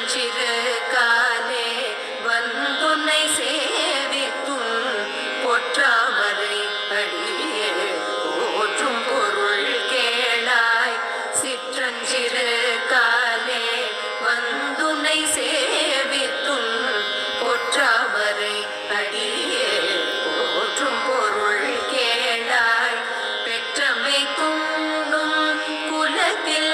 சிற்றஞ்சிறு காலே வந்துன்னை சேவித்தும் பொற்றாமரை அடியே போற்றும் பொருள் கேளாய். சிற்றஞ்சிறு காலே வந்துன்னை சேவித்தும் பொற்றாமரை அடியே போற்றும் பொருள் கேளாய். பெற்றமை துண்ணும் குலத்தில்